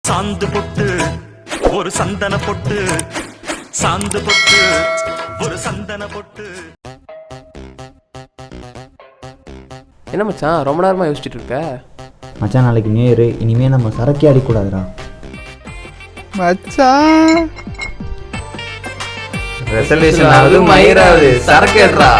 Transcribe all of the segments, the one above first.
சாந்து பொட்டு ஒரு சந்தன பொட்டு, சாந்து பொட்டு ஒரு சந்தன பொட்டு. என்ன மச்சான் ரொம்ப நேரமாக யோசிச்சுட்டு இருக்க? மச்சான் நாளைக்கு நியூ இயர், இனிமேல் நம்ம சரக்கே அடிக்கூடாதுடா மச்சான். ரெசல்யூஷன் ஆகுது மயிராகுது சரக்கு ஏற்றா.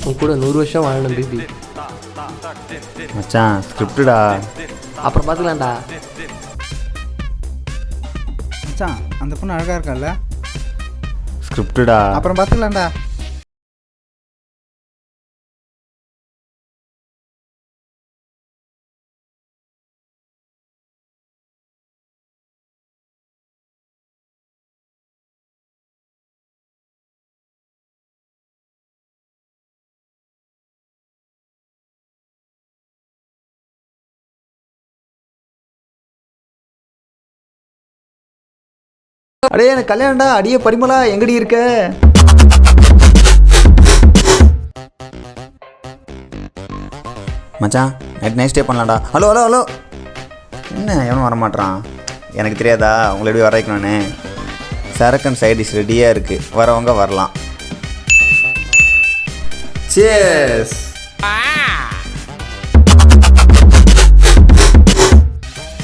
உன் கூட 100 வருஷம் வாழணும் பேபி. மச்சான் ஸ்கிரிப்டுடா. அப்புறம் பார்த்துக்கலாம்டா. மச்சான் அந்த பொண்ணு அழகா இருக்கால்ல? ஸ்கிரிப்டுடா. அப்புறம் பார்த்துக்கலாம்டா. அடே எனக்கு கல்யாணம்டா. அடியே பரிமளா எங்கடி இருக்க? மச்சான் நைட் ஸ்டே பண்ணலாம்டா. Hello hello hello. என்ன எவனும் வரமாட்டான்? எனக்கு தெரியாதா உங்களை எப்படி வர வைக்கணும்னு? சரக்கன் சைட் டிஷ் ரெடியாக இருக்குது, வரவங்க வரலாம். சியர்ஸ்.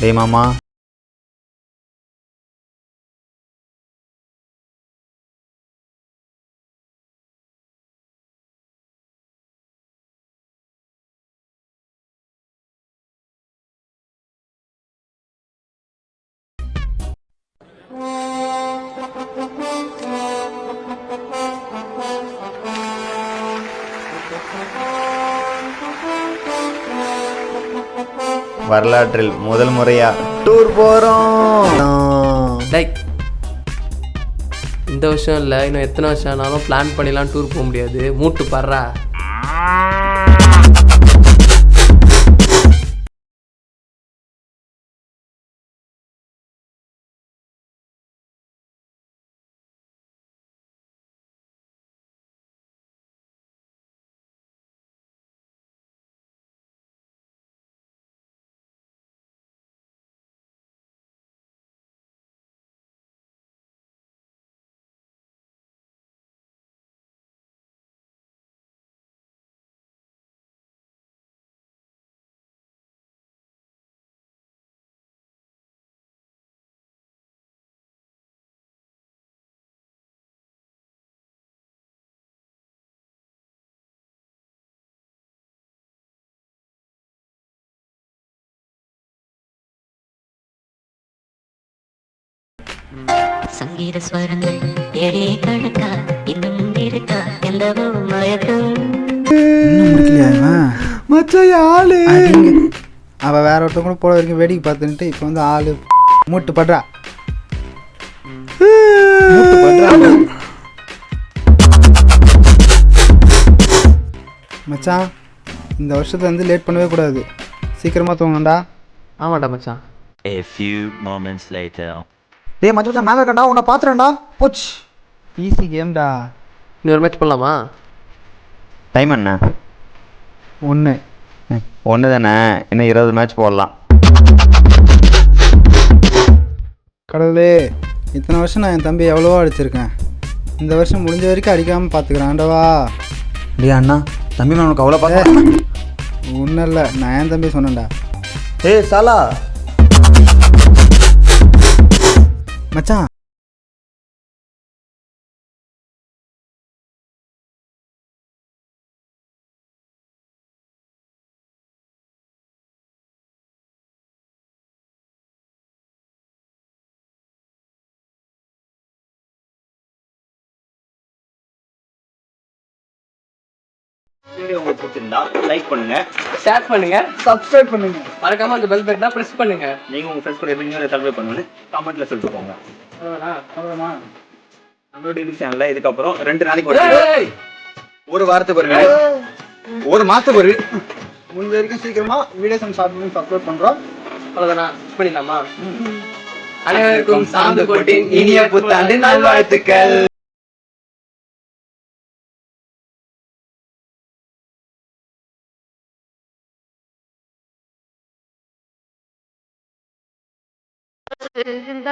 டேய் மாமா, வரலாற்றில் முதல் முறையா டூர் போகிறோம். லைக் இந்த வருஷம் இல்லை, இன்னும் எத்தனை வருஷம் ஆனாலும் பிளான் பண்ணிலாம் டூர் போக முடியாது. மூட்டு படுறா. சங்கீத ஸ்வரங்கள் ஏழே கணக்கா இன்னும் இருக்கா எல்லவோ மயக்கம் இன்னும் முடிக்கலையா இவன்? மச்சான் ஆளு அடிங்க. அவள் வேற ஒருத்தன் கூட போட வரைக்கும் வேடிக்கை பார்த்துன்ட்டு இப்போ வந்து ஆளு மூட்டு படுறா. மூட்டு படுறா. மச்சான் இந்த வருஷத்துல வந்து லேட் பண்ணவே கூடாது. சீக்கிரமா தூங்கணும்டா. ஆமாடா மச்சான். A few moments later. டேய் மச்சான் மேலே இருக்கண்டா உன்னை பார்த்துறேன்டா போச்சு. ஈஸி கேம்டா. இன்னொரு மேட்ச் பண்ணலாமா? டைம் என்ன? 1. ஒன்று தானே, இன்னும் 20 மேட்ச் போடலாம். கடவுளே, இத்தனை வருஷம் நான் என் தம்பி எவ்வளவோ அடிச்சிருக்கேன். இந்த வருஷம் முடிஞ்ச வரைக்கும் அடிக்காமல் பார்த்துக்கிறேன் ஆண்டவா. டேய் அண்ணா, தம்பி மேம் உனக்கு அவ்வளோ பார்த்து. ஒன்றும் இல்லை, நான் என் தம்பி சொன்னேன்டா. ஏய் சாலா மச்சான் வீடியோ உங்களுக்கு பிடிச்சிருந்தா லைக் பண்ணுங்க, ஷேர் பண்ணுங்க, சப்ஸ்கிரைப் பண்ணுங்க. மறக்காம அந்த பெல் பட்டனை பிரஸ் பண்ணுங்க. நீங்கள் உங்கள் ஃப்ரெண்ட்ஸ் கூட எப்படி நீங்கள் சப்ஸ்கிரைப் பண்ணுன்னு கமெண்ட்டில் சொல்லிட்டு போங்க. நம்மளோட யூடியூப் சேனலில் இதுக்கப்புறம் 2 நாளைக்கு ஒரு வாரத்துக்கு ஒரு மாதத்துக்கு ஒரு முடிஞ்ச வரைக்கும் சீக்கிரமாக videos and short films upload பண்ணுறோம். அவ்வளோதானா? பண்ணிடலாமா? அனைவருக்கும் சாந்து போட்டின் இனிய புத்தாண்டு நல்வாழ்த்துக்கள். இந்த